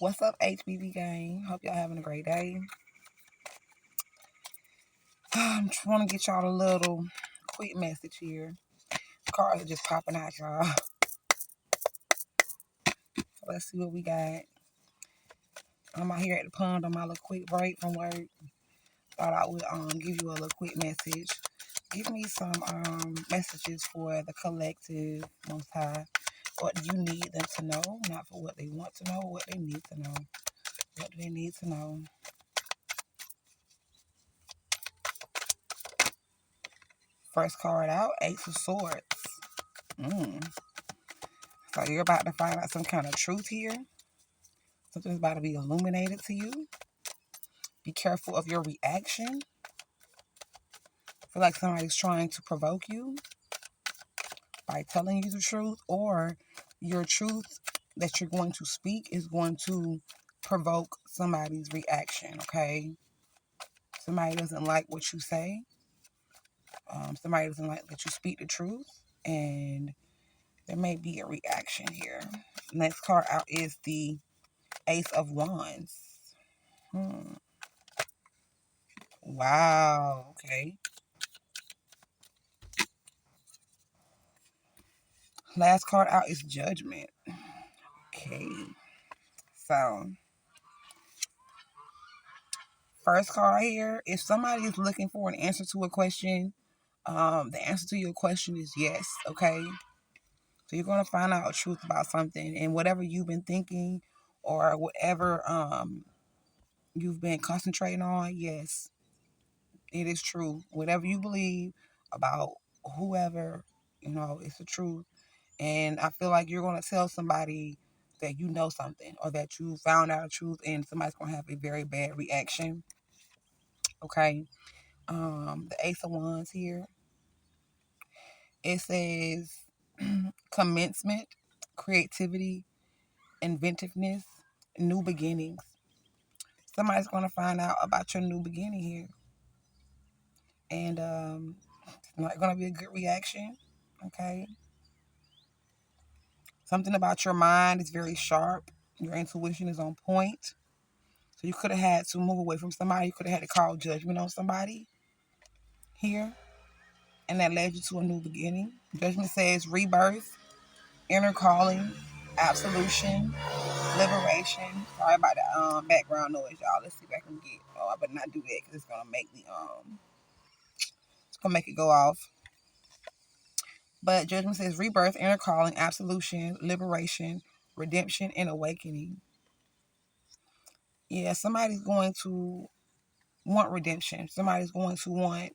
What's up, HBB gang? Hope y'all having a great day. I'm trying to get y'all a little quick message here. Cars are just popping out, y'all. So let's see what we got. I'm out here at the pond on my little quick break from work. Thought I would give you a little quick message. Give me some messages for the collective, Most High. What do you need them to know? Not for what they want to know, what they need to know. What do they need to know? First card out, Ace of Swords. So you're about to find out some kind of truth here. Something's about to be illuminated to you. Be careful of your reaction. I feel like somebody's trying to provoke you by telling you the truth, or your truth that you're going to speak is going to provoke somebody's reaction, okay? Somebody doesn't like what you say. Somebody doesn't like that you speak the truth, and there may be a reaction here. Next card out is the Ace of Wands. Wow, okay. Last card out is Judgment. Okay. So, first card here, if somebody is looking for an answer to a question, the answer to your question is yes, okay? So you're going to find out a truth about something, and whatever you've been thinking or whatever you've been concentrating on, yes, it is true. Whatever you believe about whoever, it's the truth. And I feel like you're going to tell somebody that you know something or that you found out a truth, and somebody's going to have a very bad reaction. Okay. The Ace of Wands here. It says commencement, creativity, inventiveness, new beginnings. Somebody's going to find out about your new beginning here. And it's not going to be a good reaction. Okay. Something about your mind is very sharp. Your intuition is on point. So you could have had to move away from somebody. You could have had to call judgment on somebody here. And that led you to a new beginning. Judgment says rebirth, inner calling, absolution, liberation. Sorry about the background noise, y'all. Let's see if I can get. Oh, I better not do that because it's gonna make it's gonna make it go off. But judgment says rebirth, inner calling, absolution, liberation, redemption, and awakening. Yeah, somebody's going to want redemption. Somebody's going to want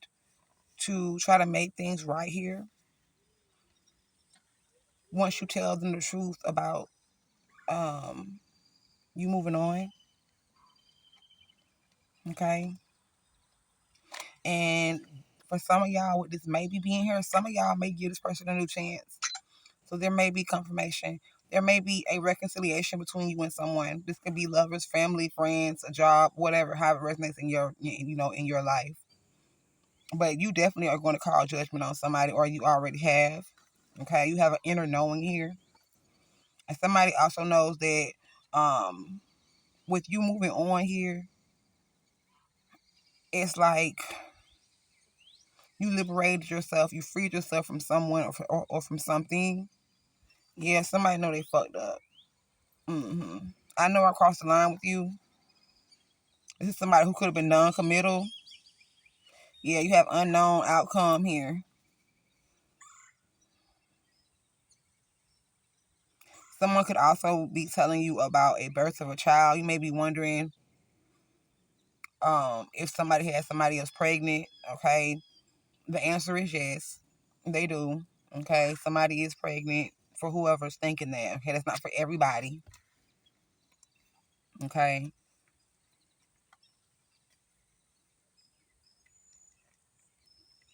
to try to make things right here. Once you tell them the truth about you moving on, okay? And for some of y'all with this maybe being here, some of y'all may give this person a new chance. So there may be confirmation. There may be a reconciliation between you and someone. This could be lovers, family, friends, a job, whatever, however it resonates in your, in your life. But you definitely are going to call judgment on somebody, or you already have. Okay, you have an inner knowing here. And somebody also knows that with you moving on here, it's like you liberated yourself, you freed yourself from someone or from something. Yeah, somebody know they fucked up. I know I crossed the line with you. This is somebody who could have been non-committal. Yeah, you have unknown outcome here. Someone could also be telling you about a birth of a child. You may be wondering if somebody has somebody else pregnant. Okay, the answer is yes, they do. Okay, somebody is pregnant for whoever's thinking that. Okay, that's not for everybody. Okay.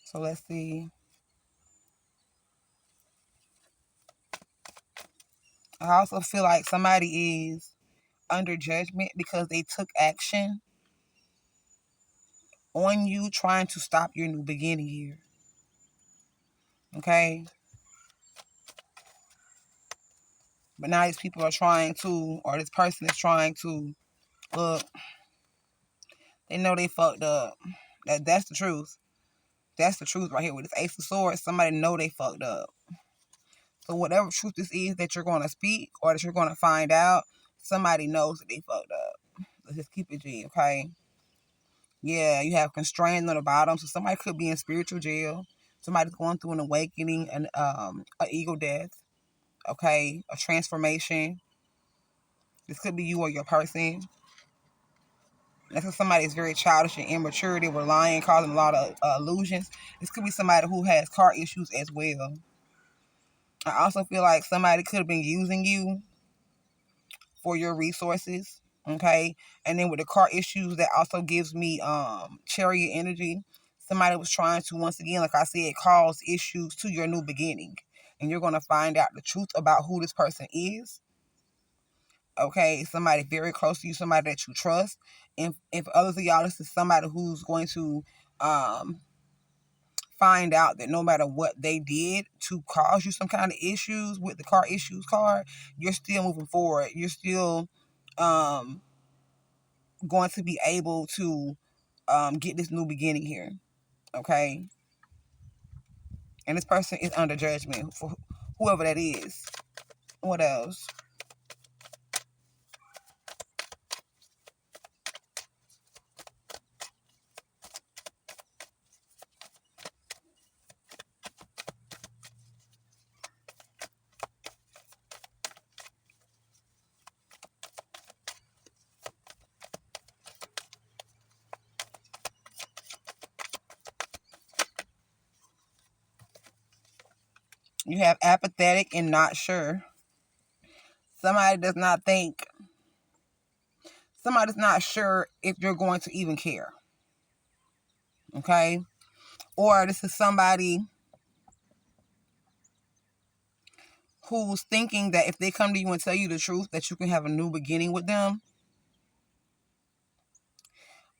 So let's see. I also feel like somebody is under judgment because they took action on you trying to stop your new beginning here. Okay. But now these people are trying to, or this person is trying to, look, they know they fucked up. That's the truth. That's the truth right here. With this Ace of Swords, somebody know they fucked up. So whatever truth this is that you're going to speak or that you're going to find out, somebody knows that they fucked up. Let's just keep it G, okay? Yeah, you have constrained on the bottom. So somebody could be in spiritual jail. Somebody's going through an awakening, an ego death, okay? A transformation. This could be you or your person. That's if somebody is very childish and immature. They were lying, causing a lot of illusions. This could be somebody who has car issues as well. I also feel like somebody could have been using you for your resources. Okay. And then with the car issues, that also gives me chariot energy. Somebody was trying to, once again, like I said, cause issues to your new beginning. And you're going to find out the truth about who this person is. Okay, somebody very close to you, somebody that you trust. And if others of y'all, this is somebody who's going to find out that no matter what they did to cause you some kind of issues with the car issues card, you're still moving forward. You're still going to be able to get this new beginning here. Okay, and this person is under judgment for whoever that is. What else? You have apathetic and not sure. Somebody does not think, somebody's not sure if you're going to even care. Okay? Or this is somebody who's thinking that if they come to you and tell you the truth, that you can have a new beginning with them.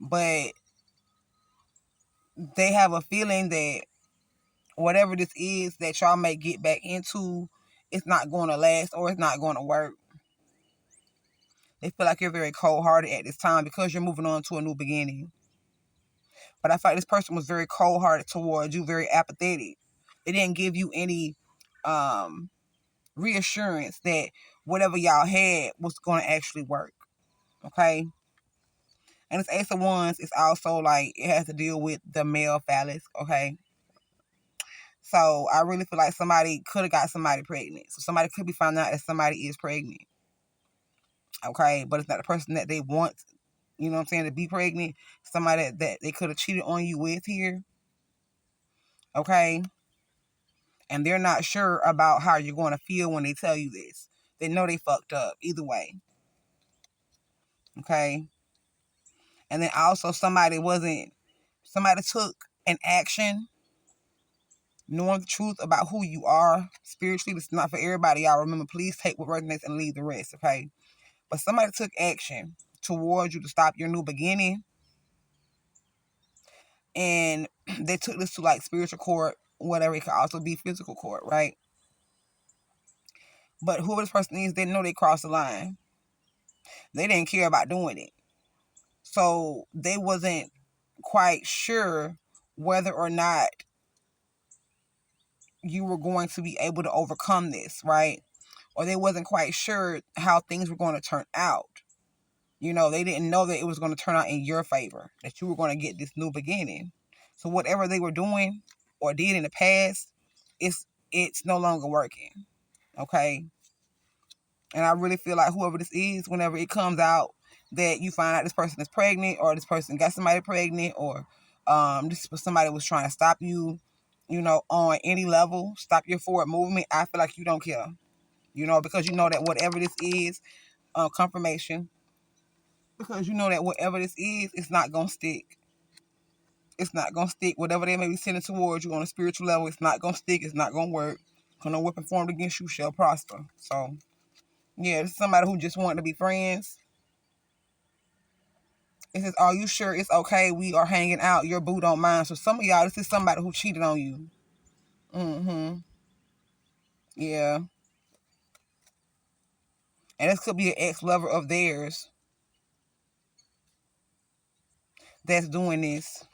But they have a feeling that whatever this is that y'all may get back into, it's not going to last or it's not going to work. They feel like you're very cold-hearted at this time because you're moving on to a new beginning. But I feel like this person was very cold-hearted towards you, very apathetic. They didn't give you any reassurance that whatever y'all had was going to actually work. Okay? And this Ace of Wands is also like, it has to deal with the male phallus. Okay? So I really feel like somebody could have got somebody pregnant. So somebody could be finding out that somebody is pregnant. Okay? But it's not the person that they want, you know what I'm saying, to be pregnant. Somebody that they could have cheated on you with here. Okay? And they're not sure about how you're going to feel when they tell you this. They know they fucked up either way. Okay? And then also somebody took an action knowing the truth about who you are spiritually. This is not for everybody, y'all. Remember, please take what resonates and leave the rest, okay? But somebody took action towards you to stop your new beginning. And they took this to like spiritual court, whatever. It could also be physical court, right? But whoever this person is, they know they crossed the line. They didn't care about doing it. So they wasn't quite sure whether or not you were going to be able to overcome this, right? Or they wasn't quite sure how things were going to turn out. You know, they didn't know that it was going to turn out in your favor, that you were going to get this new beginning. So whatever they were doing or did in the past, it's no longer working. Okay? And I really feel like whoever this is, whenever it comes out that you find out this person is pregnant or this person got somebody pregnant or this somebody was trying to stop you, you know, on any level, stop your forward movement, I feel like you don't care. You know, because you know that whatever this is, confirmation, because you know that whatever this is, it's not going to stick. It's not going to stick. Whatever they may be sending towards you on a spiritual level, it's not going to stick. It's not going to work. No weapon formed against you shall prosper. So, yeah, this is somebody who just wanted to be friends. It says, are you sure it's okay? We are hanging out. Your boo don't mind. So some of y'all, this is somebody who cheated on you. Mm-hmm. Yeah. And this could be an ex-lover of theirs that's doing this,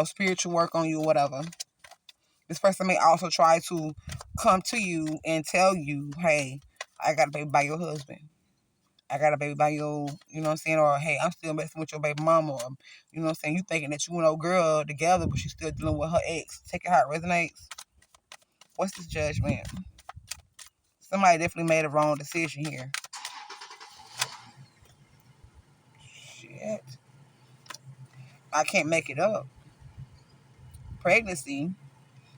spiritual work on you or whatever. This person may also try to come to you and tell you, hey, I got a baby by your husband. I got a baby by your, you know what I'm saying? Or, hey, I'm still messing with your baby mama. Or, you know what I'm saying? You thinking that you and old girl together, but she's still dealing with her ex. Take it how it resonates. What's this judgment? Somebody definitely made a wrong decision here. Shit. I can't make it up. Pregnancy.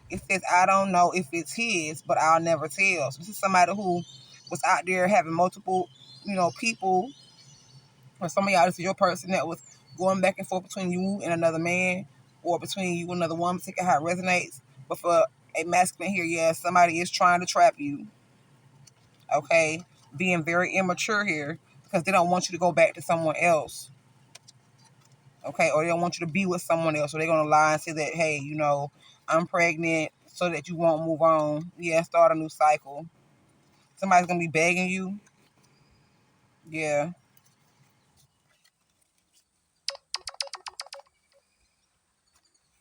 It says, I don't know if it's his, but I'll never tell. So this is somebody who was out there having multiple, people. Or some of y'all, this is your person that was going back and forth between you and another man, or between you and another woman. Take it how it resonates. But for a masculine here, yeah, somebody is trying to trap you. Okay? Being very immature here because they don't want you to go back to someone else. Okay? Or they don't want you to be with someone else. So they're going to lie and say that, hey, I'm pregnant so that you won't move on. Yeah, start a new cycle. Somebody's going to be begging you. Yeah.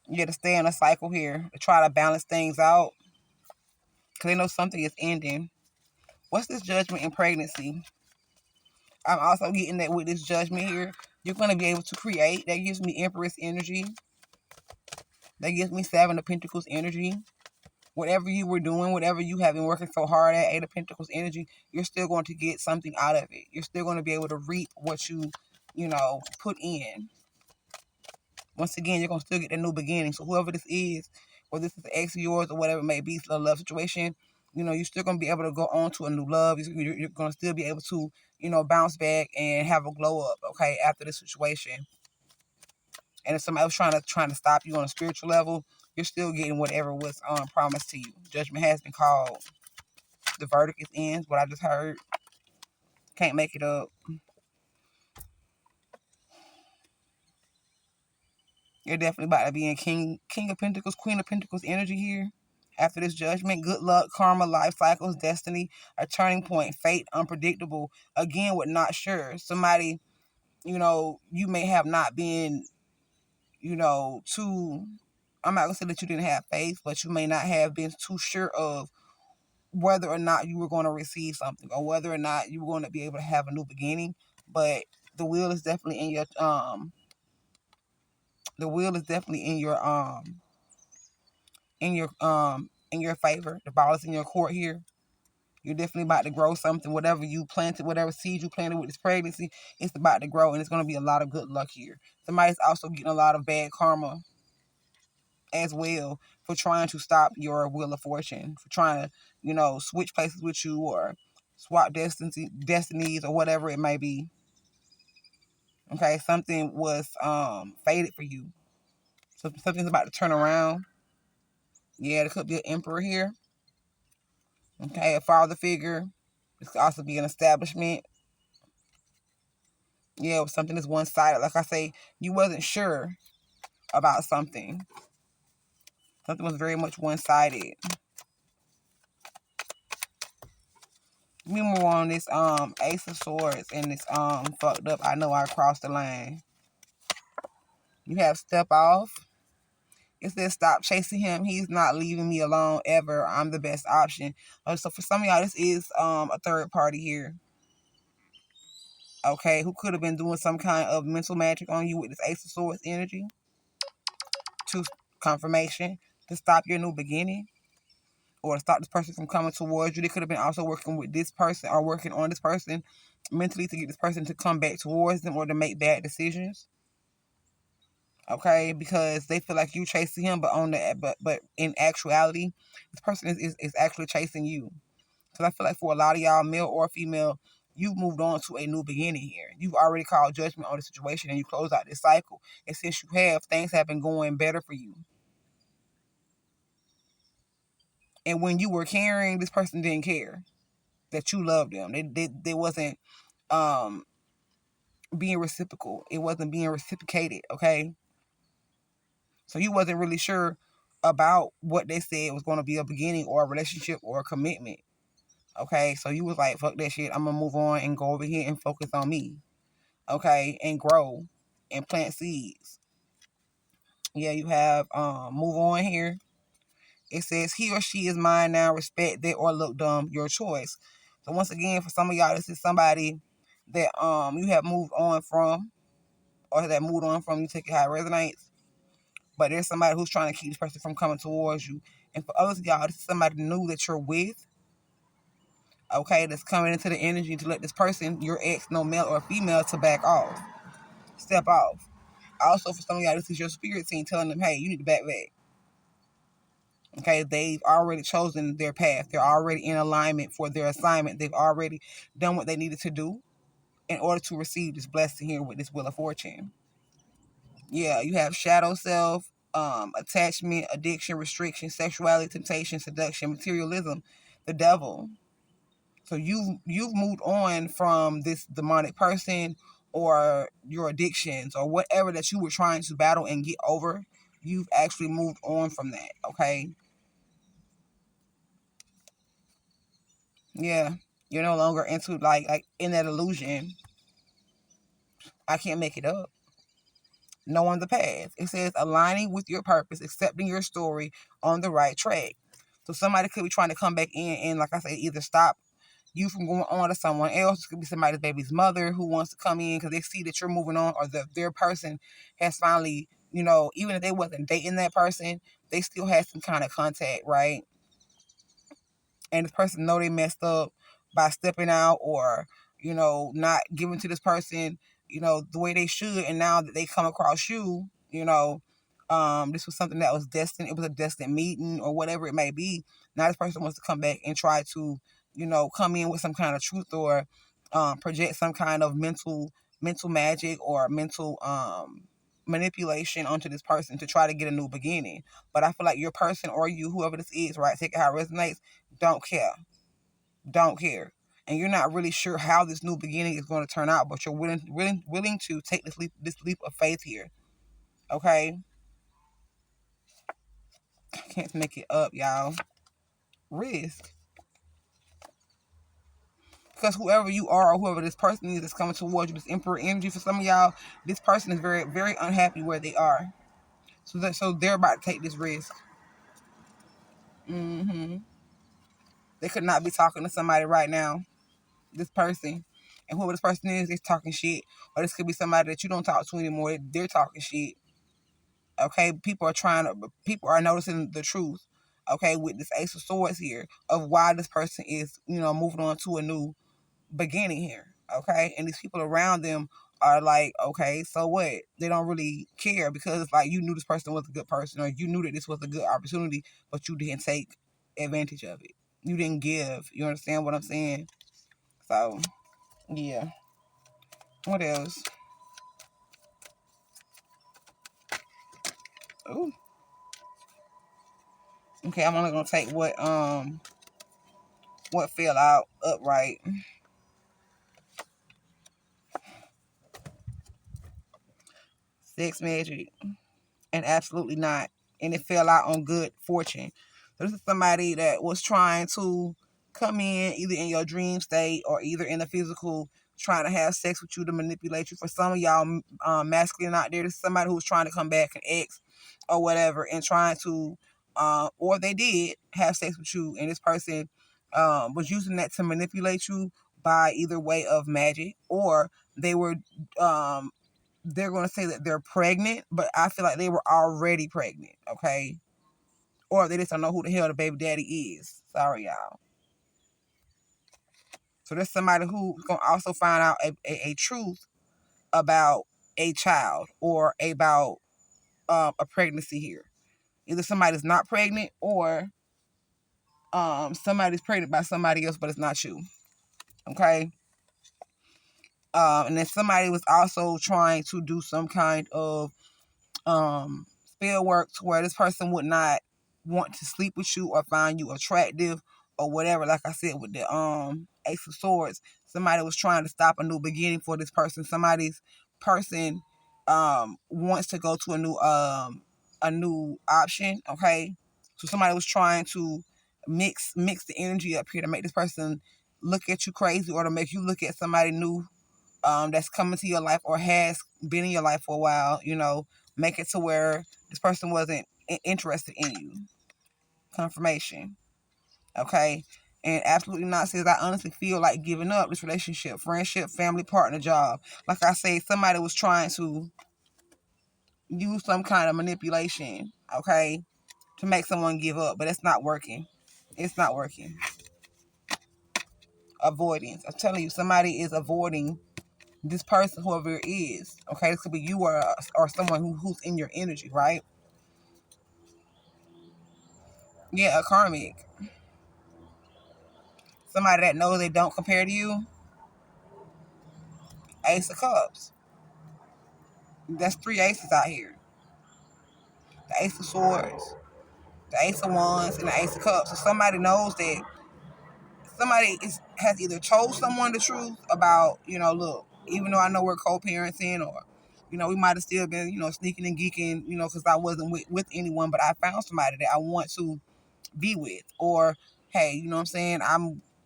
Yeah, to stay in a cycle here. To try to balance things out. Because they know something is ending. What's this judgment in pregnancy? I'm also getting that with this judgment here, you're going to be able to create. That gives me Empress energy. That gives me Seven of Pentacles energy. Whatever you were doing, whatever you have been working so hard at, Eight of Pentacles energy, you're still going to get something out of it. You're still going to be able to reap what you, put in. Once again, you're going to still get a new beginning. So whoever this is, whether this is an ex of yours or whatever it may be, a love situation, you're still going to be able to go on to a new love. You're going to still be able to, bounce back and have a glow up, okay, after this situation. And if somebody was trying to stop you on a spiritual level, you're still getting whatever was promised to you. Judgment has been called. The verdict is in. What I just heard. Can't make it up. You're definitely about to be in King of Pentacles, Queen of Pentacles energy here. After this judgment, good luck, karma, life cycles, destiny, a turning point, fate, unpredictable. Again, with not sure. Somebody, you may have not been, too. I'm not gonna say that you didn't have faith, but you may not have been too sure of whether or not you were going to receive something or whether or not you were going to be able to have a new beginning. But the wheel is definitely in your in your favor. The ball is in your court here. You're definitely about to grow something. Whatever you planted, whatever seed you planted with this pregnancy, it's about to grow, and it's going to be a lot of good luck here. Somebody's also getting a lot of bad karma as well for trying to stop your wheel of fortune, for trying to, switch places with you or swap destinies or whatever it may be. Okay, something was fated for you. So something's about to turn around. Yeah, there could be an emperor here. Okay, a father figure. This could also be an establishment. Yeah, something that's one-sided. Like I say, you wasn't sure about something. Something was very much one-sided. We move on this Ace of Swords and this fucked up. I know I crossed the line. You have step off. It says stop chasing him. He's not leaving me alone ever. I'm the best option. So for some of y'all, this is a third party here. Okay, who could have been doing some kind of mental magic on you with this Ace of Swords energy? To confirmation to stop your new beginning or to stop this person from coming towards you. They could have been also working with this person or working on this person mentally to get this person to come back towards them or to make bad decisions. Okay, because they feel like you chasing him, but in actuality, this person is actually chasing you. Because I feel like for a lot of y'all, male or female, you've moved on to a new beginning here. You've already called judgment on the situation and you close out this cycle. And since you have, things have been going better for you. And when you were caring, this person didn't care that you loved them. They wasn't being reciprocal. It wasn't being reciprocated, okay? So you wasn't really sure about what they said was going to be a beginning or a relationship or a commitment. Okay, so you was like, fuck that shit. I'm gonna move on and go over here and focus on me. Okay, and grow and plant seeds. Yeah, you have move on here. It says he or she is mine now, respect that or look dumb, your choice. So once again, for some of y'all, this is somebody that you have moved on from, or that moved on from, you take it how it resonates. But there's somebody who's trying to keep this person from coming towards you. And for others of y'all, this is somebody new that you're with, okay, that's coming into the energy to let this person, your ex, no male or female, to back off. Step off. Also, for some of y'all, this is your spirit team telling them, hey, you need to back back. Okay, they've already chosen their path. They're already in alignment for their assignment. They've already done what they needed to do in order to receive this blessing here with this Wheel of Fortune. Yeah, you have shadow self, attachment, addiction, restriction, sexuality, temptation, seduction, materialism, the devil. So you've moved on from this demonic person or your addictions or whatever that you were trying to battle and get over. You've actually moved on from that. Okay. Yeah. You're no longer into like in that illusion. I can't make it up. Knowing the path. It says aligning with your purpose, accepting your story on the right track. So somebody could be trying to come back in and, like I said, either stop you from going on to someone else. It could be somebody's baby's mother who wants to come in because they see that you're moving on, or their person has finally, even if they wasn't dating that person, they still had some kind of contact, right? And this person know they messed up by stepping out or not giving to this person the way they should, and now that they come across you, this was something that was destined. It was a destined meeting or whatever it may be. Now this person wants to come back and try to come in with some kind of truth or project some kind of mental magic or mental manipulation onto this person to try to get a new beginning. But I feel like your person or you, whoever this is, right, take it how it resonates, don't care. Don't care. And you're not really sure how this new beginning is going to turn out, but you're willing to take this leap of faith here. Okay? I can't make it up, y'all. Risk. Because whoever you are or whoever this person is that's coming towards you, this emperor energy, for some of y'all, this person is very, very unhappy where they are. So they're about to take this risk. hmm They could not be talking to somebody right now. This person. And whoever this person is talking shit. Or this could be somebody that you don't talk to anymore. They're talking shit. Okay, people are noticing the truth. Okay, with this Ace of Swords here of why this person is, moving on to a new beginning here. Okay, and these people around them are like, okay, so what? They don't really care because it's like you knew this person was a good person or you knew that this was a good opportunity, but you didn't take advantage of it. You didn't give. You understand what I'm saying? So, yeah. What else? Ooh. Okay, I'm only gonna take what fell out upright. Sex magic. And absolutely not. And it fell out on good fortune. So this is somebody that was trying to come in either in your dream state or either in the physical, trying to have sex with you to manipulate you. For some of y'all masculine out there, this is somebody who's trying to come back, an ex or whatever, and trying to, or they did have sex with you, and this person was using that to manipulate you by either way of magic, or they were they're going to say that they're pregnant, but I feel like they were already pregnant, okay? Or they just don't know who the hell the baby daddy is. Sorry, y'all. So there's somebody who's going to also find out a truth about a child or about a pregnancy here. Either somebody's not pregnant or somebody's pregnant by somebody else, but it's not you, okay? And then somebody was also trying to do some kind of spell work to where this person would not want to sleep with you or find you attractive or whatever. Like I said with the Ace of Swords, somebody was trying to stop a new beginning for this person. Somebody's person wants to go to a new option. Okay, so somebody was trying to mix the energy up here to make this person look at you crazy, or to make you look at somebody new that's coming to your life or has been in your life for a while. Make it to where this person wasn't interested in you. Confirmation. Okay. And absolutely not says, I honestly feel like giving up this relationship, friendship, family, partner, job. Like I say, somebody was trying to use some kind of manipulation, okay, to make someone give up, but it's not working. It's not working. Avoidance. I'm telling you, somebody is avoiding this person, whoever it is. Okay, this could be you or someone who's in your energy, right? Yeah, a karmic. Somebody that knows they don't compare to you. Ace of Cups. That's 3 aces out here. The Ace of Swords, the Ace of Wands, and the Ace of Cups. So somebody knows that somebody has either told someone the truth about, look, even though I know we're co-parenting, or, we might have still been, sneaking and geeking, because I wasn't with anyone, but I found somebody that I want to be with. Or, hey, you know what I'm saying?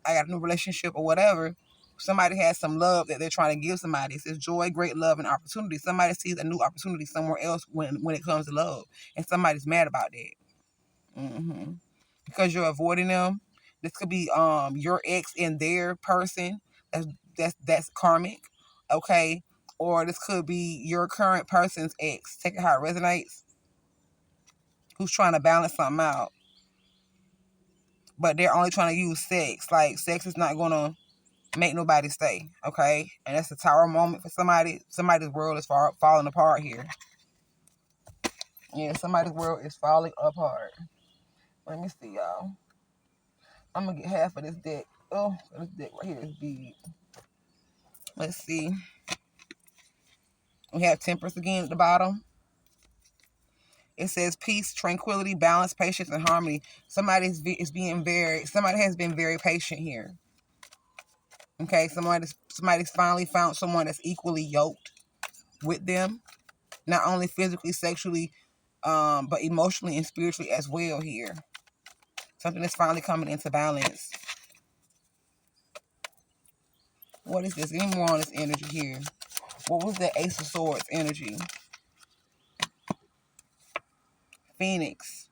I got a new relationship or whatever. Somebody has some love that they're trying to give somebody. It says joy, great love, and opportunity. Somebody sees a new opportunity somewhere else when it comes to love, and somebody's mad about that. Because you're avoiding them. This could be your ex and their person. That's karmic, okay? Or this could be your current person's ex. Take it how it resonates. Who's trying to balance something out, but they're only trying to use sex. Like, sex is not gonna make nobody stay, okay? And that's a tower moment for somebody. Somebody's world is falling apart here. Yeah, somebody's world is falling apart. Let me see, y'all. I'm gonna get half of this deck. Oh, this deck right here is big. Let's see. We have Temperance again at the bottom. It says peace, tranquility, balance, patience, and harmony. Somebody has been very patient here. Okay, somebody's finally found someone that's equally yoked with them, not only physically, sexually, but emotionally and spiritually as well here. Something that's finally coming into balance. What is this? Any more on this energy here? What was the Ace of Swords energy? Phoenix.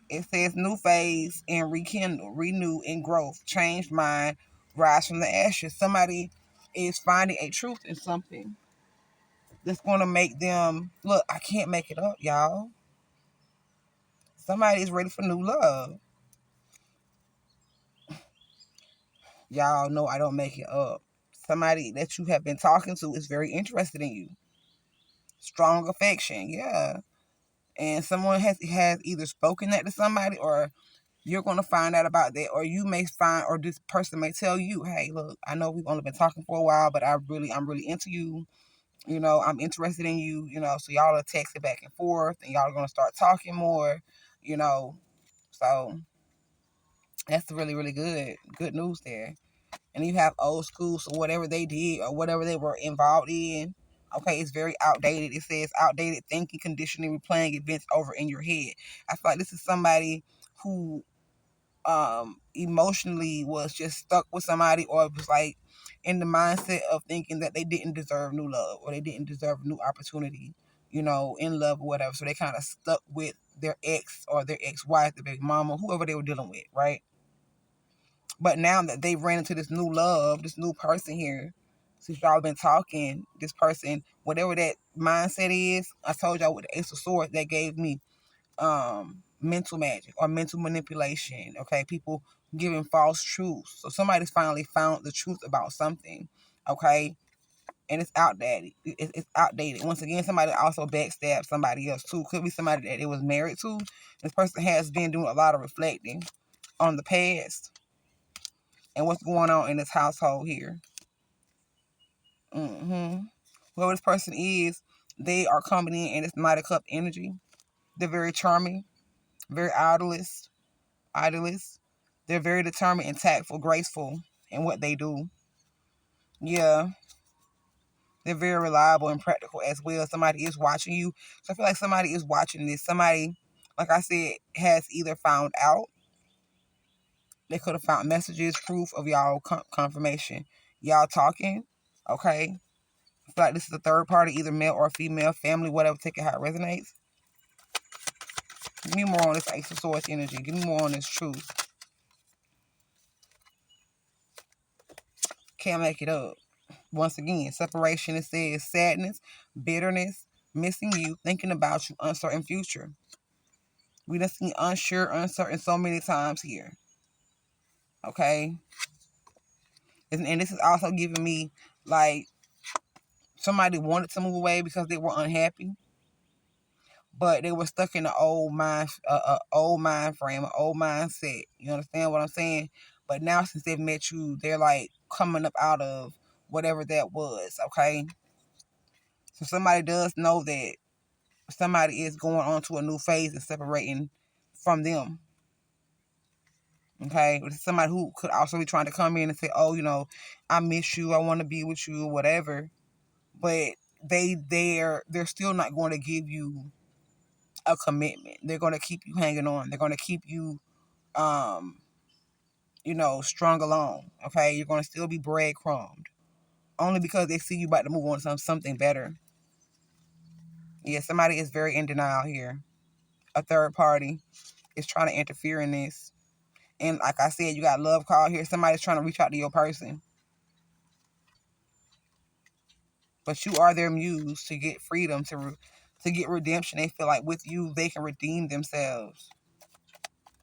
It says new phase and rekindle, renew and growth, changed mind, rise from the ashes. Somebody is finding a truth in something that's going to make them, look, I can't make it up, y'all. Somebody is ready for new love. Y'all know I don't make it up. Somebody that you have been talking to is very interested in you. Strong affection, yeah. And someone has either spoken that to somebody, or you're going to find out about that, or you may find, or this person may tell you, hey, look, I know we've only been talking for a while, but I'm really into you. I'm interested in you, so y'all are texting back and forth, and y'all are going to start talking more, so that's really, really good news there. And you have old school, so whatever they did or whatever they were involved in, okay, it's very outdated. It says outdated thinking, conditioning, replaying events over in your head. I feel like this is somebody who emotionally was just stuck with somebody, or was like in the mindset of thinking that they didn't deserve new love, or they didn't deserve new opportunity, in love or whatever. So they kind of stuck with their ex, or their ex-wife, their baby mama, whoever they were dealing with, right? But now that they ran into this new love, this new person here, since y'all been talking, this person, whatever that mindset is, I told y'all with the Ace of Swords, that gave me mental magic or mental manipulation. Okay, people giving false truths. So somebody's finally found the truth about something. Okay, and it's outdated. It's outdated. Once again, somebody also backstabbed somebody else too. Could be somebody that they was married to. This person has been doing a lot of reflecting on the past and what's going on in this household here. Whoever this person is, they are coming in this Knight of Cup energy. They're very charming, very idolist. They're very determined and tactful, graceful in what they do. Yeah. They're very reliable and practical as well. Somebody is watching you. So I feel like somebody is watching this. Somebody, like I said, has either found out They could have found messages, proof of y'all confirmation. Y'all talking, okay? I feel like this is a third party, either male or female, family, whatever. Take it how it resonates. Give me more on this Ace of Swords energy. Give me more on this truth. Can't make it up. Once again, separation, it says sadness, bitterness, missing you, thinking about you, uncertain future. We done seen unsure, uncertain so many times here. Okay? And this is also giving me, like, somebody wanted to move away because they were unhappy, but they were stuck in the old mind frame, an old mindset. You understand what I'm saying? But now since they've met you, they're like coming up out of whatever that was, okay? So somebody does know that somebody is going on to a new phase and separating from them. Okay, somebody who could also be trying to come in and say, "Oh, I miss you. I want to be with you, whatever." But they're still not going to give you a commitment. They're going to keep you hanging on. They're going to keep you, strung along. Okay, you're going to still be breadcrumbed only because they see you about to move on to something better. Yeah, somebody is very in denial here. A third party is trying to interfere in this. And like I said, you got love call here. Somebody's trying to reach out to your person. But you are their muse to get freedom, to get redemption. They feel like with you, they can redeem themselves.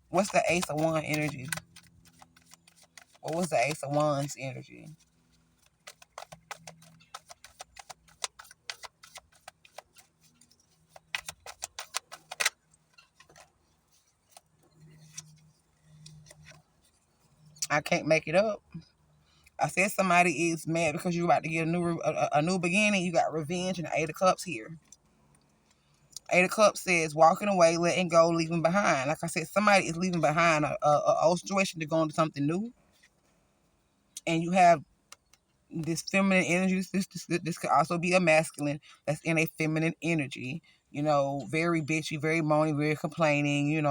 What's the Ace of Wands energy? What was the Ace of Wands energy? I can't make it up. I said somebody is mad because you're about to get a new beginning. You got revenge and the Eight of Cups here. Eight of Cups says walking away, letting go, leaving behind. Like I said, somebody is leaving behind a old situation to go into something new. And you have this feminine energy. This could also be a masculine that's in a feminine energy. Very bitchy, very moany, very complaining.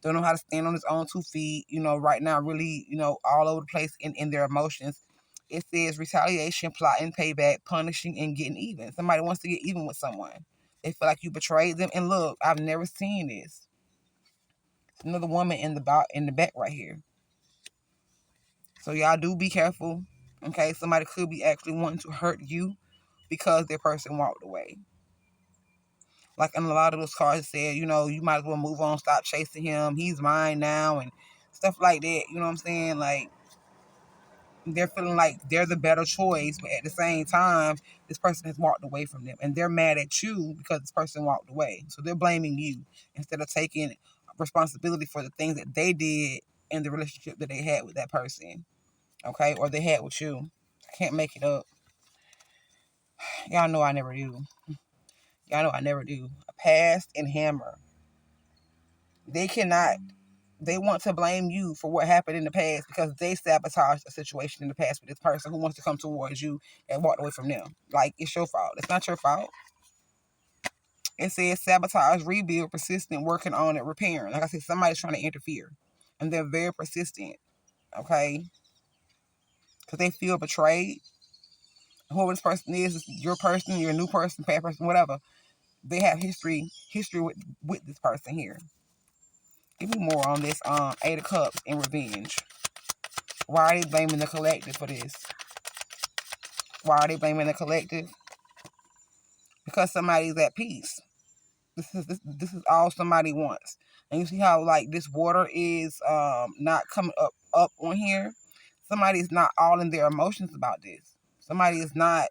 Don't know how to stand on his own 2 feet. Right now, really, all over the place in their emotions. It says retaliation, plotting, payback, punishing, and getting even. Somebody wants to get even with someone. They feel like you betrayed them. And look, I've never seen this. It's another woman in the back right here. So y'all do be careful. Okay, somebody could be actually wanting to hurt you because their person walked away. Like in a lot of those cards said, you might as well move on, stop chasing him. He's mine now and stuff like that. You know what I'm saying? Like they're feeling like they're the better choice, but at the same time, this person has walked away from them and they're mad at you because this person walked away. So they're blaming you instead of taking responsibility for the things that they did in the relationship that they had with that person. Okay, or they had with you. I can't make it up. Y'all know I never do. Y'all know I never do. A past and hammer. They cannot. They want to blame you for what happened in the past because they sabotaged a situation in the past with this person who wants to come towards you and walked away from them. Like, it's your fault. It's not your fault. It says sabotage, rebuild, persistent, working on it, repairing. Like I said, somebody's trying to interfere. And they're very persistent. Okay? Because they feel betrayed. Whoever this person is your person, your new person, past person, whatever. They have history with this person here. Give me more on this Eight of Cups and revenge. Why are they blaming the collective for this? Why are they blaming the collective? Because somebody's at peace. This is all somebody wants. And you see how like this water is not coming up on here? Somebody is not all in their emotions about this. Somebody is not,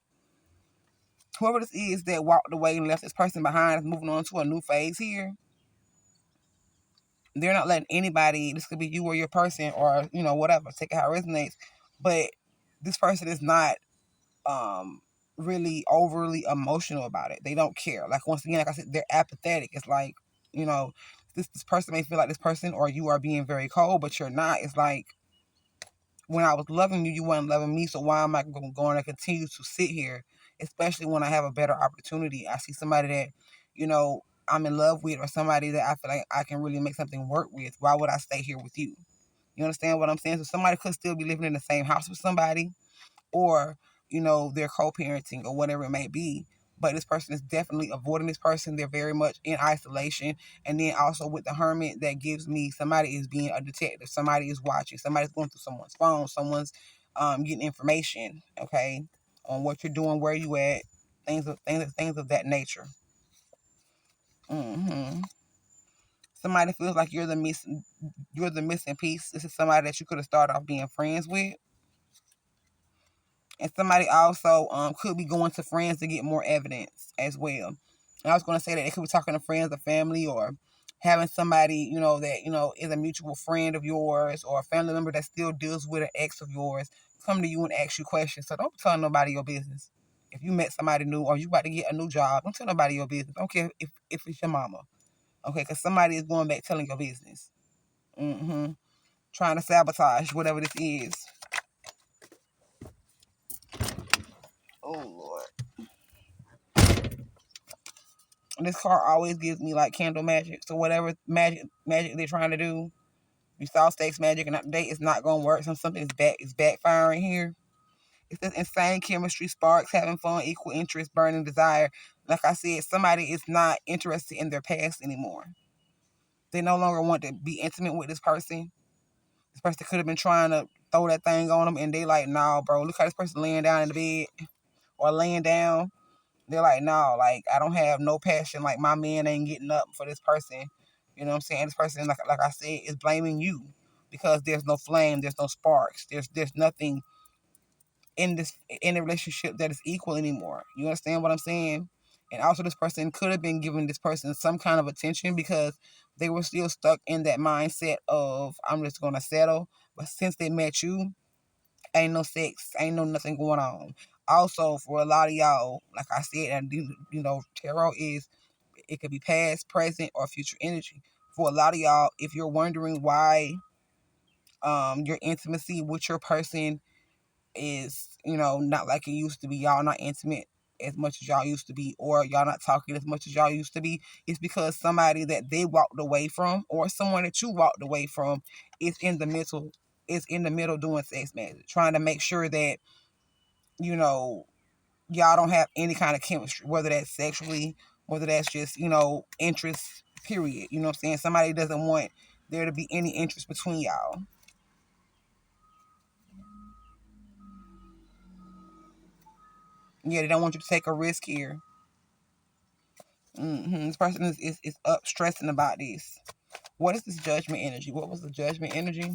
whoever this is that walked away and left this person behind is moving on to a new phase here. They're not letting anybody, this could be you or your person or, whatever, take it how it resonates. But this person is not really overly emotional about it. They don't care. Like, once again, like I said, they're apathetic. It's like, this person may feel like this person or you are being very cold, but you're not. It's like, when I was loving you, you weren't loving me. So why am I going to continue to sit here, especially when I have a better opportunity? I see somebody that, I'm in love with or somebody that I feel like I can really make something work with. Why would I stay here with you? You understand what I'm saying? So somebody could still be living in the same house with somebody, or they're co-parenting or whatever it may be, but this person is definitely avoiding this person. They're very much in isolation. And then also with the Hermit, that gives me somebody is being a detective, somebody is watching, somebody's going through someone's phone, someone's getting information, okay, on what you're doing, where you at, things of that nature. hmm Somebody feels like you're the missing piece. This is somebody that you could have started off being friends with. And somebody also could be going to friends to get more evidence as well. And I was going to say that they could be talking to friends or family, or having somebody, that, is a mutual friend of yours, or a family member that still deals with an ex of yours, come to you and ask you questions. So don't tell nobody your business. If you met somebody new or you about to get a new job, don't tell nobody your business. Don't care if it's your mama. Okay, because somebody is going back telling your business. Trying to sabotage whatever this is. Oh, Lord. This card always gives me like candle magic. So whatever magic they're trying to do, you saw stakes magic and update, it's not gonna work. Something is backfiring here. It's this insane chemistry, sparks, having fun, equal interest, burning desire. Like I said, somebody is not interested in their past anymore. They no longer want to be intimate with this person. This person could have been trying to throw that thing on them, and they like, nah, bro. Look how this person laying down in the bed or laying down. They're like, no, like, I don't have no passion. Like, my man ain't getting up for this person. You know what I'm saying? This person, like I said, is blaming you because there's no flame, there's no sparks, there's nothing in the relationship that is equal anymore. You understand what I'm saying? And also, this person could have been giving this person some kind of attention because they were still stuck in that mindset of, I'm just gonna settle. But since they met you, ain't no sex, ain't no nothing going on. Also, for a lot of y'all, like I said, and tarot is, it could be past, present, or future energy. For a lot of y'all, if you're wondering why your intimacy with your person is, not like it used to be, y'all not intimate as much as y'all used to be, or y'all not talking as much as y'all used to be, it's because somebody that they walked away from, or someone that you walked away from, is in the middle doing sex magic, trying to make sure that y'all don't have any kind of chemistry, whether that's sexually, whether that's just, interest, period. You know what I'm saying? Somebody doesn't want there to be any interest between y'all. Yeah, they don't want you to take a risk here. This person is up stressing about this. What is this judgment energy? What was the judgment energy?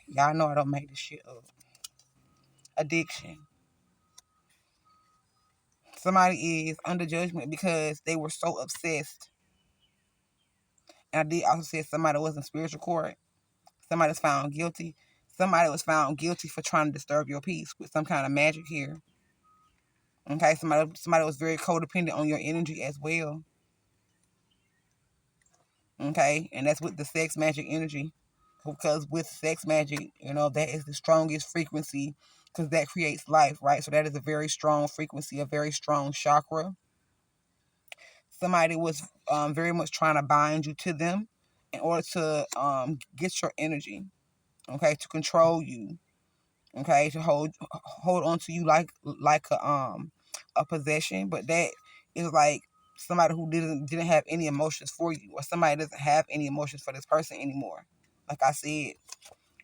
Y'all know I don't make this shit up. Addiction. Somebody is under judgment because they were so obsessed. And I did also say somebody was in spiritual court. Somebody was found guilty. Somebody was found guilty for trying to disturb your peace with some kind of magic here. Okay, somebody was very codependent on your energy as well. Okay, and that's with the sex magic energy. Because with sex magic, that is the strongest frequency because that creates life, right? So that is a very strong frequency, a very strong chakra. Somebody was very much trying to bind you to them in order to get your energy, okay, to control you, okay, to hold on to you like a possession. But that is like somebody who didn't have any emotions for you, or somebody doesn't have any emotions for this person anymore. Like I said,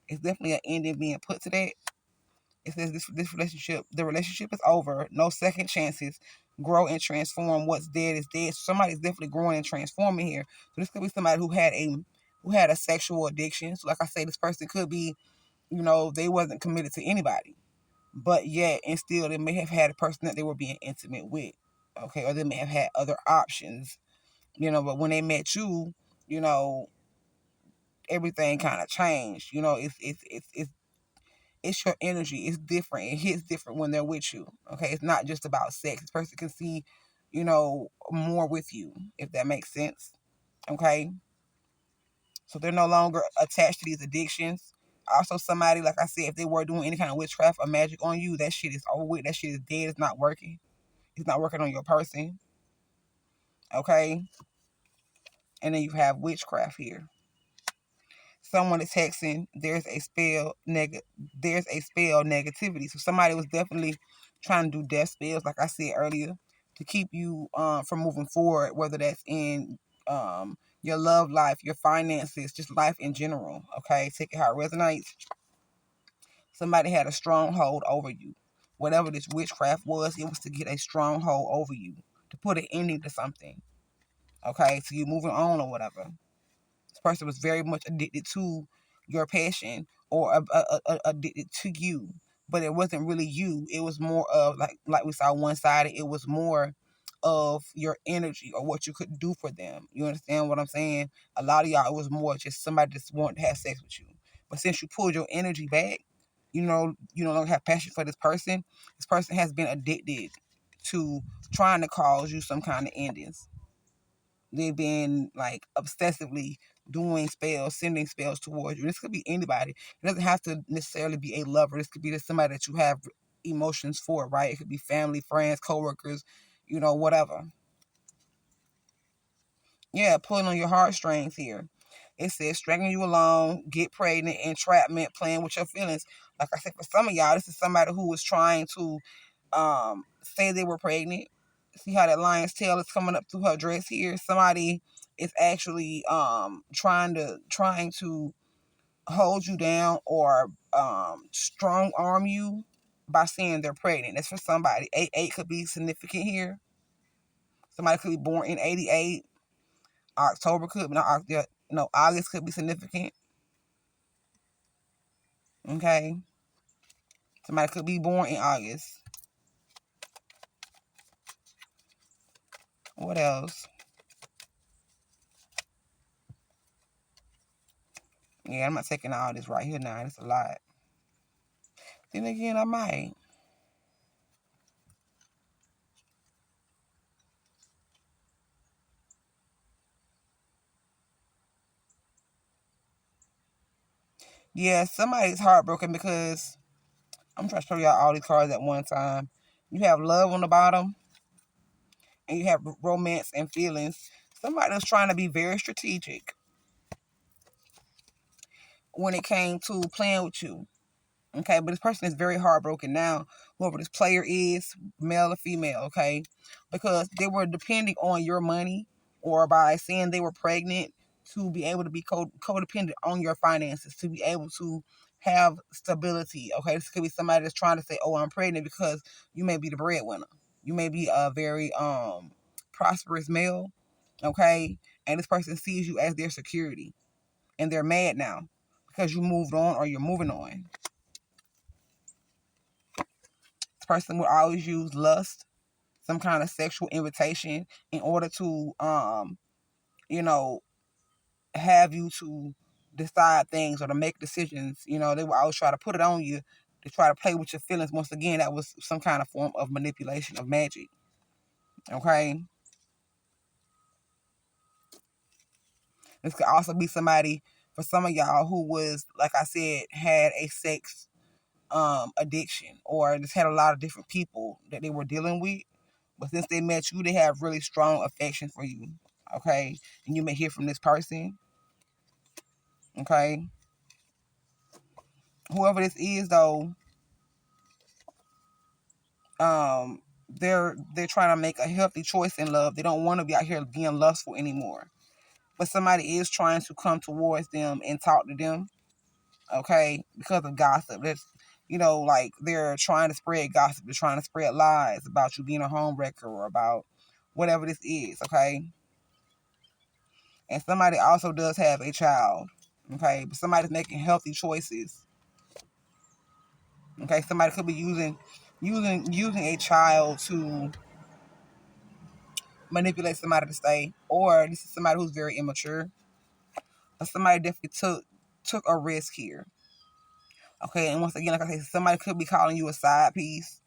it's definitely an ending being put to that. It says this relationship, the relationship is over. No second chances. Grow and transform. What's dead is dead. So somebody's definitely growing and transforming here. So this could be somebody who had a sexual addiction. So like I say, this person could be, they wasn't committed to anybody, but yet and still they may have had a person that they were being intimate with. Okay, or they may have had other options. But when they met you, you know, everything kind of changed. It's your energy. It's different. It hits different when they're with you. Okay, it's not just about sex. This person can see, more with you, if that makes sense. Okay, so they're no longer attached to these addictions. Also, somebody, like I said, if they were doing any kind of witchcraft or magic on you, that shit is over with. That shit is dead. It's not working. It's not working on your person. Okay? And then you have witchcraft here. Someone is hexing. There's a spell negativity. So somebody was definitely trying to do death spells, like I said earlier, to keep you from moving forward, whether that's in your love life, your finances, just life in general. Okay? Take it how it resonates. Somebody had a stronghold over you. Whatever this witchcraft was, it was to get a stronghold over you, to put an ending to something. Okay, so you moving on or whatever. This person was very much addicted to your passion or addicted to you, but it wasn't really you. It was more of like we saw one sided. It was more of your energy or what you could do for them. You understand what I'm saying? A lot of y'all, it was more just somebody just wanted to have sex with you. But since you pulled your energy back, you know, you no longer have passion for this person. This person has been addicted to trying to cause you some kind of endings. They've been like obsessively doing spells, sending spells towards you. This could be anybody. It doesn't have to necessarily be a lover. This could be just somebody that you have emotions for, right? It could be family, friends, coworkers, whatever. Yeah, pulling on your heartstrings here. It says stringing you along, get pregnant, entrapment, playing with your feelings. Like I said, for some of y'all, this is somebody who was trying to say they were pregnant. See how that lion's tail is coming up through her dress here? Somebody is actually trying to hold you down or strong arm you by saying they're pregnant. That's for somebody. 88 could be significant here. Somebody could be born in 88. October could be August could be significant. Okay. Somebody could be born in August. What else? Yeah, I'm not taking all this right here now. It's a lot. Then again, I might. Yeah, somebody's heartbroken because I'm trying to show y'all all these cards at one time. You have love on the bottom, and you have romance and feelings. Somebody was trying to be very strategic when it came to playing with you. Okay, but this person is very heartbroken now, whoever this player is, male or female, okay? Because they were depending on your money or by saying they were pregnant to be able to be codependent on your finances, to be able to have stability, okay? This could be somebody that's trying to say, oh, I'm pregnant because you may be the breadwinner. You may be a very prosperous male, okay? And this person sees you as their security. And they're mad now because you moved on or you're moving on. Person would always use lust, some kind of sexual invitation in order to have you to decide things or to make decisions. They would always try to put it on you to try to play with your feelings. Once again, that was some kind of form of manipulation of magic. Okay. This could also be somebody, for some of y'all, who was, like I said, had a sex addiction or just had a lot of different people that they were dealing with. But since they met you, they have really strong affection for you. Okay. And you may hear from this person. Okay. Whoever this is though, they're trying to make a healthy choice in love. They don't want to be out here being lustful anymore. But somebody is trying to come towards them and talk to them. Okay. Because of gossip. That's like they're trying to spread gossip. They're trying to spread lies about you being a home wrecker or about whatever this is. Okay. And somebody also does have a child. Okay, but somebody's making healthy choices. Okay, somebody could be using a child to manipulate somebody to stay, or this is somebody who's very immature, or somebody definitely took a risk here. Okay, and once again, like I said, somebody could be calling you a side piece,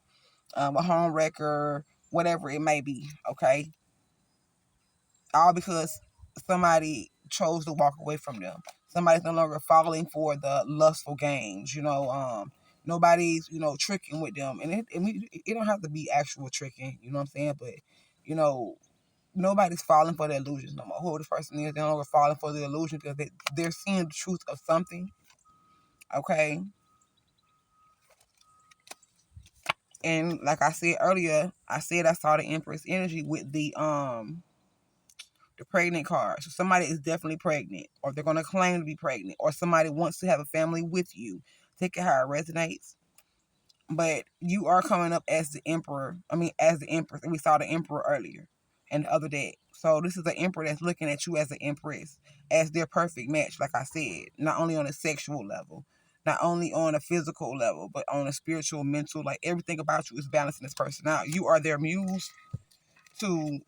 a home wrecker, whatever it may be. Okay, all because somebody chose to walk away from them. Somebody's no longer falling for the lustful games. Nobody's tricking with them, and it don't have to be actual tricking. You know what I'm saying? But you know, nobody's falling for the illusions no more. Who this person is, they're no longer falling for the illusion because they're seeing the truth of something. Okay. And like I said earlier, I saw the Empress energy with the pregnant card. So somebody is definitely pregnant, or they're gonna claim to be pregnant, or somebody wants to have a family with you. Take it how it resonates. But you are coming up as the emperor. I mean, as the empress. And we saw the emperor earlier and the other day. So this is the emperor that's looking at you as the empress, as their perfect match, like I said. Not only on a sexual level, not only on a physical level, but on a spiritual, mental, like everything about you is balancing this person out. You are their muse to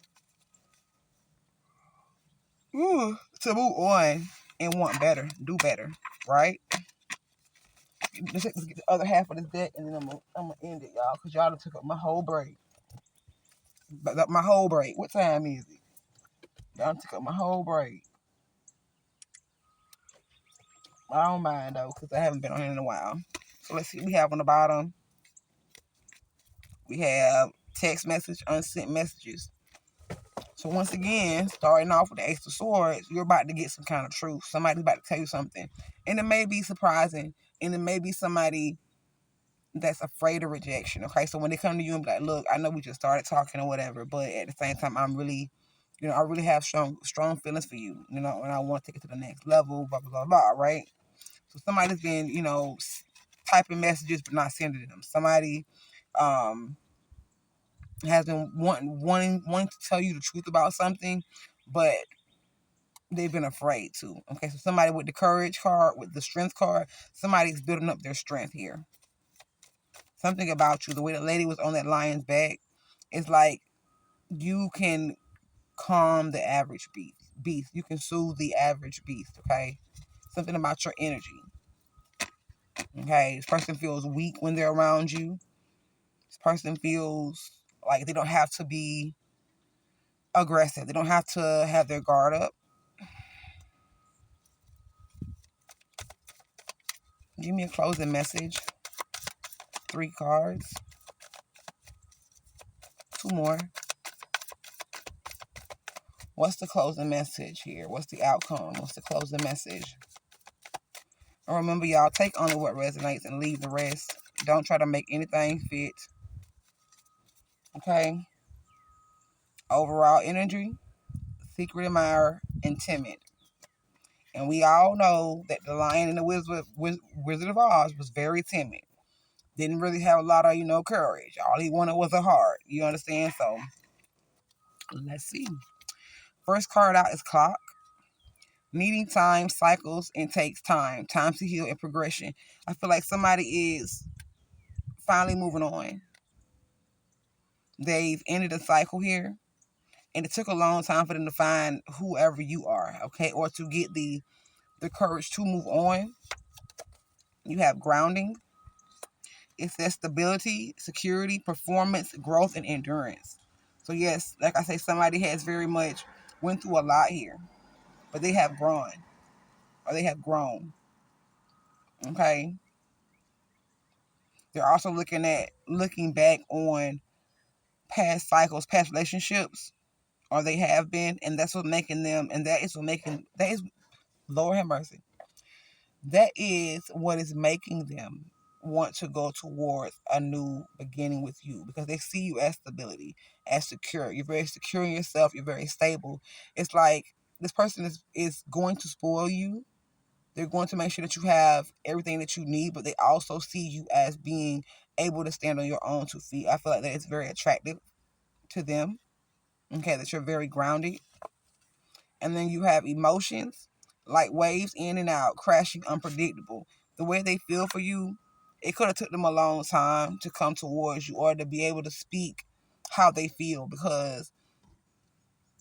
to move on and want better, do better, right? Let's get the other half of this deck, and then I'm gonna end it, y'all, because y'all done took up my whole break. But my whole break. What time is it? Y'all took up my whole break. I don't mind though, because I haven't been on here in a while. So let's see what we have on the bottom. We have text message, unsent messages. So once again, starting off with the Ace of Swords, you're about to get some kind of truth. Somebody's about to tell you something. And it may be surprising. And it may be somebody that's afraid of rejection. Okay, so when they come to you and be like, look, I know we just started talking or whatever, but at the same time, I'm really, I really have strong feelings for you, and I want to take it to the next level, blah, blah, blah, blah, right? So somebody's been, typing messages but not sending them. Somebody has been wanting to tell you the truth about something, but they've been afraid to. Okay, so somebody with the courage card, with the strength card, somebody's building up their strength here. Something about you, the way the lady was on that lion's back, it's like you can calm the average beast. You can soothe the average beast, okay? Something about your energy. Okay, this person feels weak when they're around you. This person feels like they don't have to be aggressive. They don't have to have their guard up. Give me a closing message. 3 cards. 2 more. What's the closing message here? What's the outcome? What's the closing message? And remember, y'all, take only what resonates and leave the rest. Don't try to make anything fit. Okay? Overall energy, secret admirer, and timid. And we all know that the Lion and the Wizard of Oz was very timid. Didn't really have a lot of, courage. All he wanted was a heart. You understand? So, let's see. First card out is Clock. Needing time, cycles, and takes time. Time to heal and progression. I feel like somebody is finally moving on. They've ended a cycle here. And it took a long time for them to find whoever you are, okay? Or to get the courage to move on. You have grounding. It says stability, security, performance, growth, and endurance. So yes, like I say, somebody has very much went through a lot here, but they have grown, or they have grown. Okay. They're also looking back on past cycles, past relationships, or they have been, and that's what making them, and that is Lord have mercy. That is what is making them want to go towards a new beginning with you, because they see you as stability, as secure. You're very secure in yourself. You're very stable. It's like this person is going to spoil you. They're going to make sure that you have everything that you need, but they also see you as being able to stand on your own 2 feet. I feel like that it's very attractive to them. Okay, that you're very grounded. And then you have emotions, like waves in and out, crashing, unpredictable. The way they feel for you, it could have took them a long time to come towards you or to be able to speak how they feel, because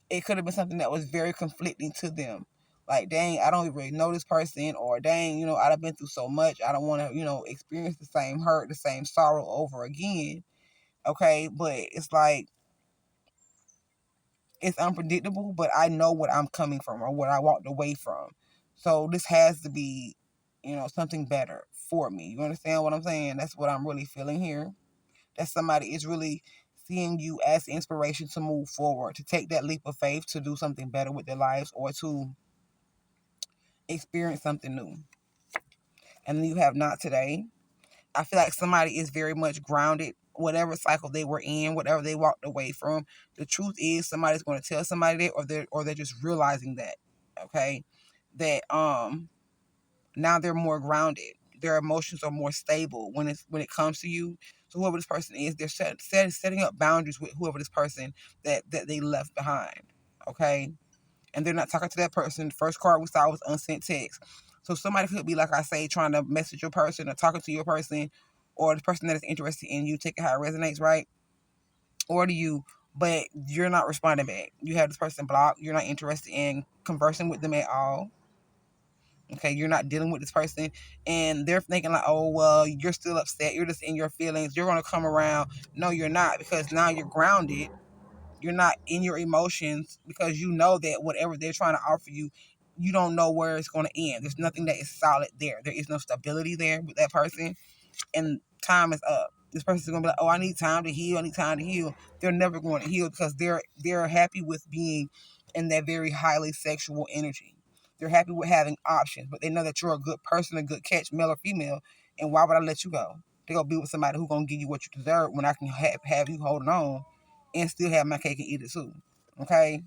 it could have been something that was very conflicting to them. Like, dang, I don't really know this person, or dang, I've been through so much. I don't want to, experience the same hurt, the same sorrow over again. Okay, but it's like, it's unpredictable, but I know what I'm coming from or what I walked away from. So this has to be, something better for me. You understand what I'm saying? That's what I'm really feeling here. That somebody is really seeing you as inspiration to move forward, to take that leap of faith, to do something better with their lives, or to experience something new. And you have not today. I feel like somebody is very much grounded, whatever cycle they were in, whatever they walked away from. The truth is, somebody's going to tell somebody that, or they're just realizing that, okay, that now they're more grounded. Their emotions are more stable when it comes to you. So whoever this person is, they're setting up boundaries with whoever this person that they left behind, okay, and they're not talking to that person. The first card we saw was unsent text. So somebody could be, like I say, trying to message your person or talking to your person, or the person that is interested in you, taking how it resonates, right? Or to you, but you're not responding back. You have this person blocked. You're not interested in conversing with them at all. Okay, you're not dealing with this person, and they're thinking like, oh, well, you're still upset. You're just in your feelings. You're going to come around. No, you're not, because now you're grounded. You're not in your emotions, because you know that whatever they're trying to offer you, you don't know where it's going to end. There's nothing that is solid there. There is no stability there with that person, and time is up. This person's going to be like, oh, I need time to heal. I need time to heal. They're never going to heal, because they're happy with being in that very highly sexual energy. They're happy with having options, but they know that you're a good person, a good catch, male or female, and why would I let you go? They're going to be with somebody who's going to give you what you deserve when I can have you holding on and still have my cake and eat it too. Okay?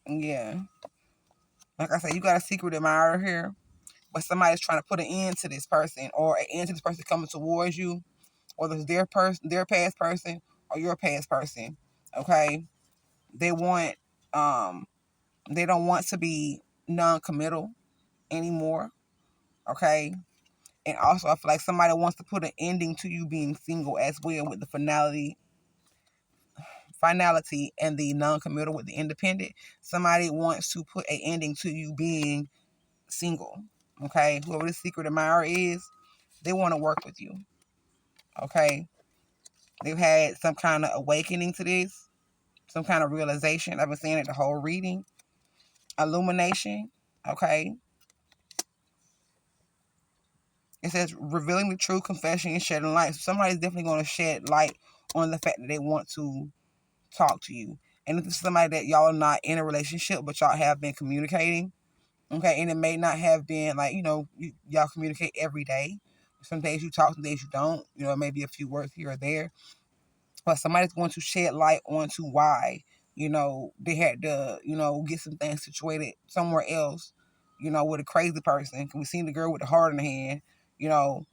Yeah. Like I said, you got a secret admirer here, but somebody's trying to put an end to this person, or an end to this person coming towards you, whether it's their past person, or your past person. Okay? They want they don't want to be non-committal anymore. Okay? And also, I feel like somebody wants to put an ending to you being single as well, with the finality and the non-committal with the independent. Somebody wants to put an ending to you being single. Okay? Whoever the secret admirer is, they want to work with you. Okay? They've had some kind of awakening to this, some kind of realization. I've been saying it the whole reading. Illumination. Okay? It says revealing the truth, confession, and shedding light. So somebody's definitely going to shed light on the fact that they want to talk to you. And if it's somebody that y'all are not in a relationship, but y'all have been communicating, okay, and it may not have been like, y'all communicate every day. Some days you talk, some days you don't. Maybe a few words here or there. But somebody's going to shed light onto why, they had to, get some things situated somewhere else, with a crazy person. We seen the girl with the heart in the hand, you know.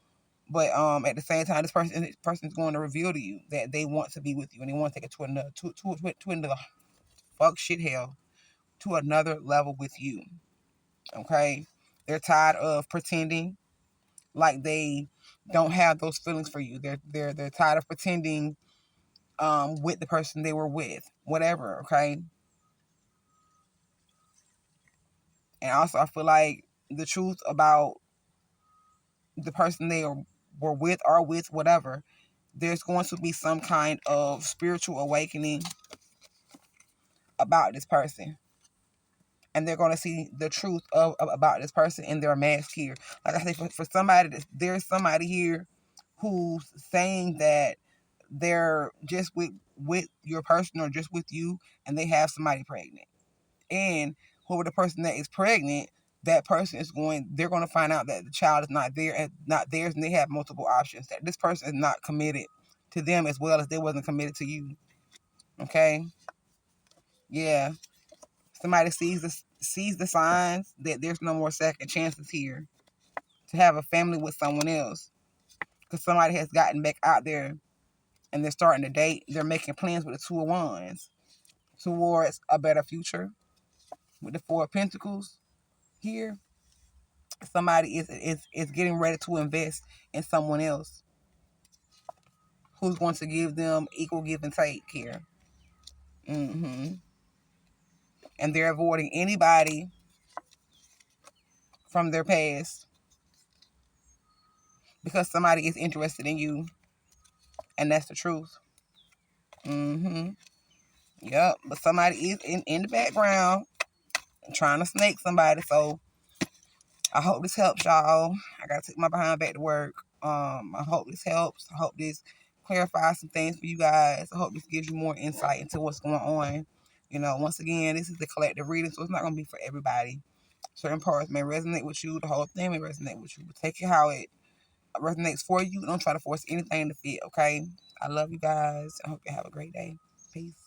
But at the same time, this person's going to reveal to you that they want to be with you, and they want to take it to another to another fuck shit hell, to another level with you. Okay, they're tired of pretending like they don't have those feelings for you. They're tired of pretending with the person they were with, whatever. Okay, and also I feel like the truth about the person were with, or with, whatever, there's going to be some kind of spiritual awakening about this person, and they're going to see the truth about this person in their mask here. Like I say, for somebody, there's somebody here who's saying that they're just with your person, or just with you, and they have somebody pregnant. And whoever the person that is pregnant, that person they're going to find out that the child is not there and not theirs, and they have multiple options. That this person is not committed to them as well as they wasn't committed to you. Okay? Yeah. Somebody sees the signs that there's no more second chances here to have a family with someone else, because somebody has gotten back out there and they're starting to date. They're making plans with the Two of Wands towards a better future. With the Four of Pentacles here, somebody is getting ready to invest in someone else who's going to give them equal give and take here. hmm And they're avoiding anybody from their past, because somebody is interested in you, and that's the truth. hmm Yep, but somebody is in the background trying to snake somebody. So I hope this helps y'all. I gotta take my behind back to work. I hope this helps. I hope this clarifies some things for you guys. I hope this gives you more insight into what's going on. You know, once again, this is the collective reading, so it's not gonna be for everybody. Certain parts may resonate with you. The whole thing may resonate with you. But take it how it resonates for you. Don't try to force anything to fit, okay? I love you guys. I hope you have a great day. Peace.